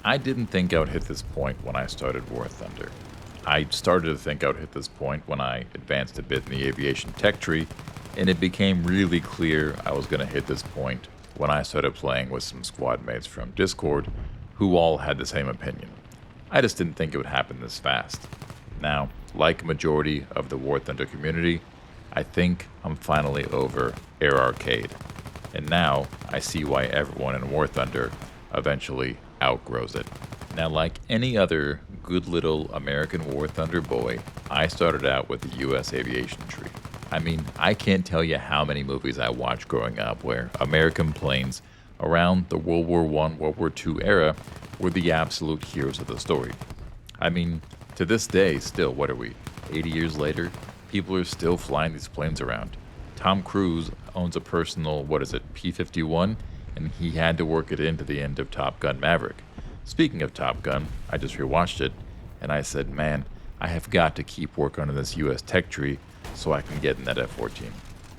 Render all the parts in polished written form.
I didn't think I would hit this point when I started War Thunder. I started to think I would hit this point when I advanced a bit in the aviation tech tree, and it became really clear I was going to hit this point when I started playing with some squad mates from Discord who all had the same opinion. I just didn't think it would happen this fast. Now, like a majority of the War Thunder community, I think I'm finally over Air Arcade. And now I see why everyone in War Thunder eventually outgrows it. Now, like any other good little American War Thunder boy, I started out with the US aviation tree. I mean, I can't tell you how many movies I watched growing up where American planes around the World War I, World War II era were the absolute heroes of the story. I mean, to this day, still, what are we, 80 years later? People are still flying these planes around. Tom Cruise owns a personal, P 51, and he had to work it into the end of Top Gun Maverick. Speaking of Top Gun, I just rewatched it, and I said, man, I have got to keep working on this US tech tree so I can get in that F 14.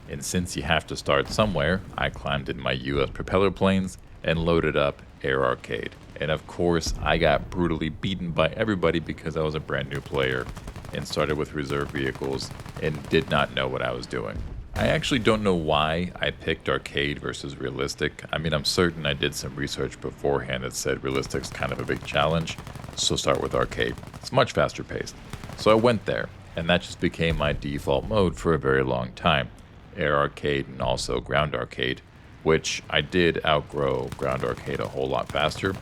And since you have to start somewhere, I climbed in my US propeller planes and loaded up Air Arcade. And of course, I got brutally beaten by everybody because I was a brand new player and started with reserve vehicles and did not know what I was doing. I actually don't know why I picked arcade versus realistic. I mean, I'm certain I did some research beforehand that said realistic's kind of a big challenge, so start with arcade. It's much faster paced. So I went there, and that just became my default mode for a very long time. Air arcade and also ground arcade, which I did outgrow ground arcade a whole lot faster.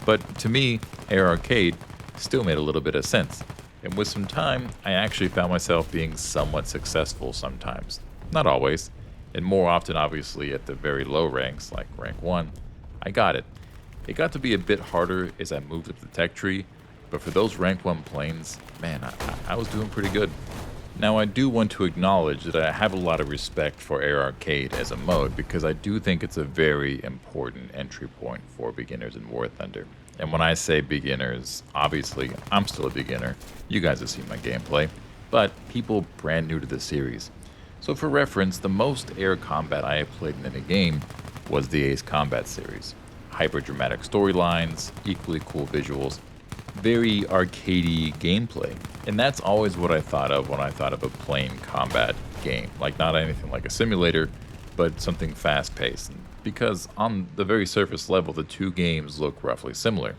But to me, Air Arcade still made a little bit of sense. And with some time, I actually found myself being somewhat successful sometimes. Not always. And more often, obviously, at the very low ranks, like rank 1, I got it. It got to be a bit harder as I moved up the tech tree, but for those rank 1 planes, man, I was doing pretty good. Now, I do want to acknowledge that I have a lot of respect for Air Arcade as a mode because I do think it's a very important entry point for beginners in War Thunder. And when I say beginners, obviously, I'm still a beginner. You guys have seen my gameplay, but people brand new to the series. So for reference, the most air combat I have played in any game was the Ace Combat series. Hyper dramatic storylines, equally cool visuals, very arcadey gameplay. And that's always what I thought of when I thought of a plane combat game. Like not anything like a simulator, but something fast paced. Because on the very surface level, the two games look roughly similar.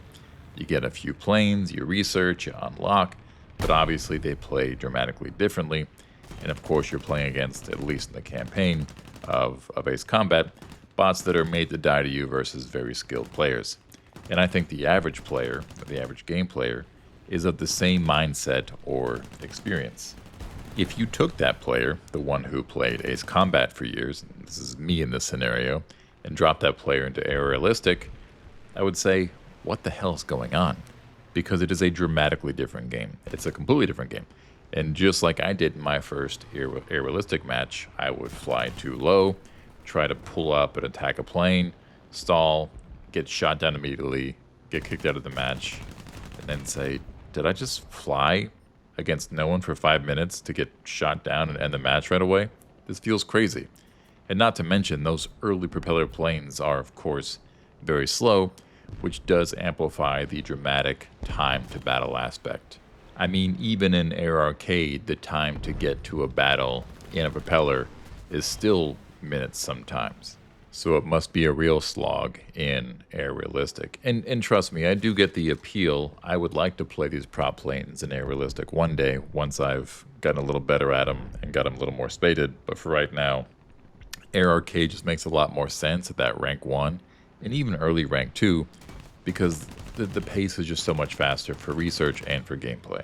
You get a few planes, you research, you unlock, but obviously they play dramatically differently. And of course, you're playing against, at least in the campaign of Ace Combat, bots that are made to die to you versus very skilled players. And I think the average player, the average game player, is of the same mindset or experience. If you took that player, the one who played Ace Combat for years, and this is me in this scenario, and dropped that player into Air Realistic, I would say, what the hell is going on? Because it is a dramatically different game. It's a completely different game. And just like I did in my first Air Realistic match, I would fly too low, try to pull up and attack a plane, stall, get shot down immediately, get kicked out of the match, and then say, did I just fly against no one for 5 minutes to get shot down and end the match right away? This feels crazy. And not to mention, those early propeller planes are, of course, very slow, which does amplify the dramatic time to battle aspect. I mean, even in Air Arcade, the time to get to a battle in a propeller is still minutes sometimes. So it must be a real slog in Air Realistic. And trust me, I do get the appeal. I would like to play these prop planes in Air Realistic one day once I've gotten a little better at them and got them a little more spaded. But for right now, Air Arcade just makes a lot more sense at that rank 1 and even early rank 2 because the pace is just so much faster for research and for gameplay.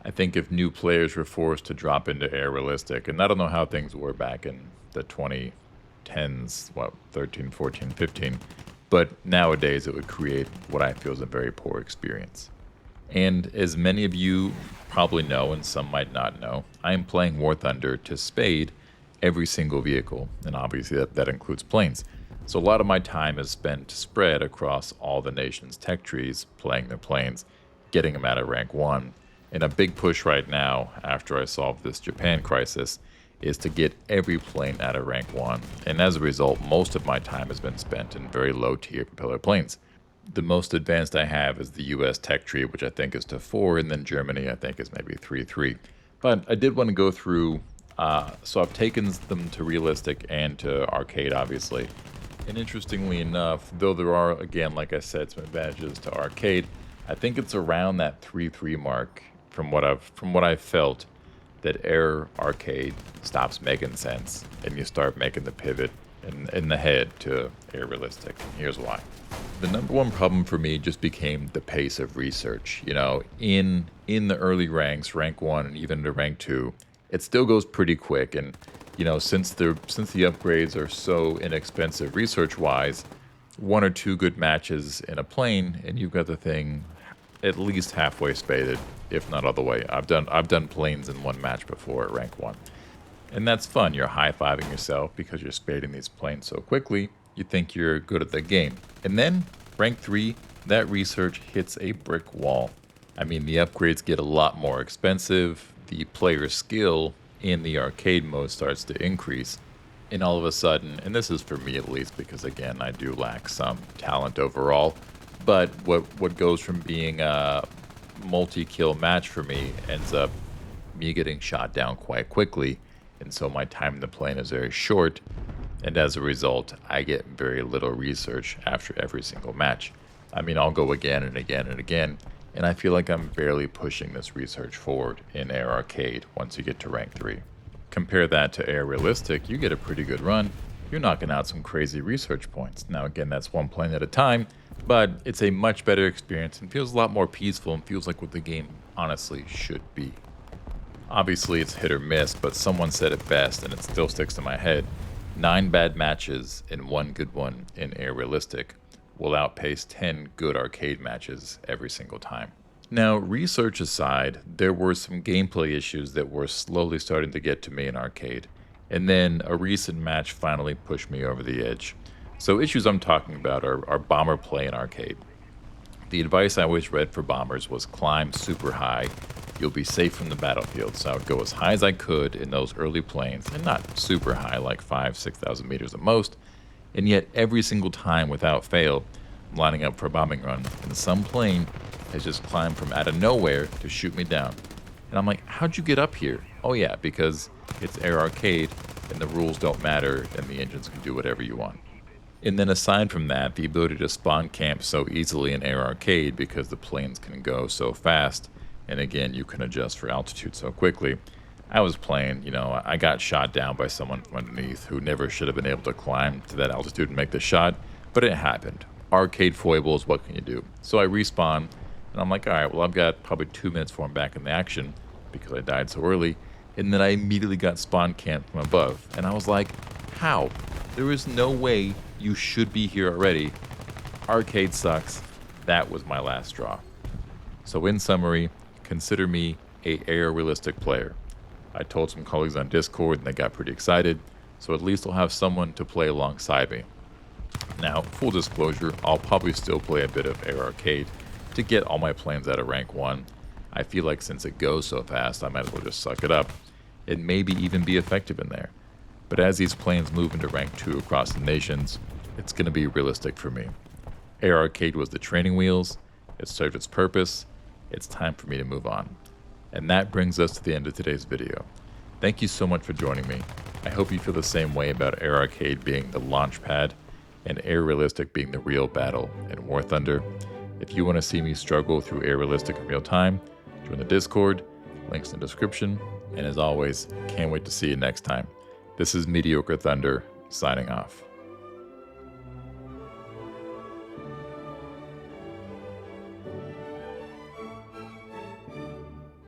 I think if new players were forced to drop into Air Realistic, and I don't know how things were back in the 2010s, 13, 14, 15, but nowadays it would create what I feel is a very poor experience. And as many of you probably know, and some might not know, I am playing War Thunder to spade every single vehicle, and obviously that includes planes. So a lot of my time is spent spread across all the nation's tech trees, playing their planes, getting them out of rank 1. And a big push right now, after I solve this Japan crisis, is to get every plane out of rank 1. And as a result, most of my time has been spent in very low tier propeller planes. The most advanced I have is the US tech tree, which I think is to 4, and then Germany I think is maybe 3-3. But I did want to go through, so I've taken them to realistic and to arcade, obviously. And interestingly enough, though there are, again, like I said, some advantages to arcade, I think it's around that 3-3 mark from what I've felt that Air Arcade stops making sense and you start making the pivot in the head to Air Realistic. Here's why. The number one problem for me just became the pace of research. In the early ranks, rank 1 and even to rank 2, it still goes pretty quick. And since the upgrades are so inexpensive research wise, 1 or 2 good matches in a plane and you've got the thing at least halfway spaded, if not all the way. I've done planes in one match before at rank 1. And that's fun. You're high-fiving yourself because you're spading these planes so quickly, you think you're good at the game. And then, rank 3, that research hits a brick wall. I mean, the upgrades get a lot more expensive, the player skill in the arcade mode starts to increase, and all of a sudden, and this is for me at least, because again, I do lack some talent overall, but what goes from being a multi-kill match for me ends up me getting shot down quite quickly, and so my time in the plane is very short, and as a result, I get very little research after every single match. I mean, I'll go again and again and again, and I feel like I'm barely pushing this research forward in Air Arcade once you get to rank 3. Compare that to Air Realistic, you get a pretty good run, you're knocking out some crazy research points. Now again, that's one plane at a time, but it's a much better experience and feels a lot more peaceful and feels like what the game honestly should be. Obviously, it's hit or miss, but someone said it best, and it still sticks to my head. 9 bad matches and 1 good one in Air Realistic will outpace 10 good arcade matches every single time. Now, research aside, there were some gameplay issues that were slowly starting to get to me in arcade, and then a recent match finally pushed me over the edge. So issues I'm talking about are bomber play in arcade. The advice I always read for bombers was climb super high. You'll be safe from the battlefield. So I would go as high as I could in those early planes, and not super high, like 5,000-6,000 meters at most. And yet every single time without fail, I'm lining up for a bombing run, and some plane has just climbed from out of nowhere to shoot me down. And I'm like, how'd you get up here? Oh yeah, because it's Air Arcade, and the rules don't matter, and the engines can do whatever you want. And then aside from that, the ability to spawn camp so easily in Air Arcade because the planes can go so fast, and again, you can adjust for altitude so quickly. I was playing, I got shot down by someone from underneath who never should have been able to climb to that altitude and make the shot, but it happened. Arcade foibles, what can you do? So I respawn, and I'm like, alright, well I've got probably 2 minutes before I'm back in the action because I died so early, and then I immediately got spawn camped from above, and I was like, how? There is no way you should be here already. Arcade sucks. That was my last straw. So in summary, consider me a Air Realistic player. I told some colleagues on Discord and they got pretty excited, so at least I'll have someone to play alongside me. Now, full disclosure, I'll probably still play a bit of Air Arcade to get all my planes out of rank 1. I feel like since it goes so fast, I might as well just suck it up and maybe even be effective in there. But as these planes move into rank 2 across the nations, it's going to be realistic for me. Air Arcade was the training wheels, it served its purpose, it's time for me to move on. And that brings us to the end of today's video. Thank you so much for joining me. I hope you feel the same way about Air Arcade being the launch pad and Air Realistic being the real battle in War Thunder. If you want to see me struggle through Air Realistic in real time, join the Discord, links in the description, and as always, can't wait to see you next time. This is Mediocre Thunder, signing off.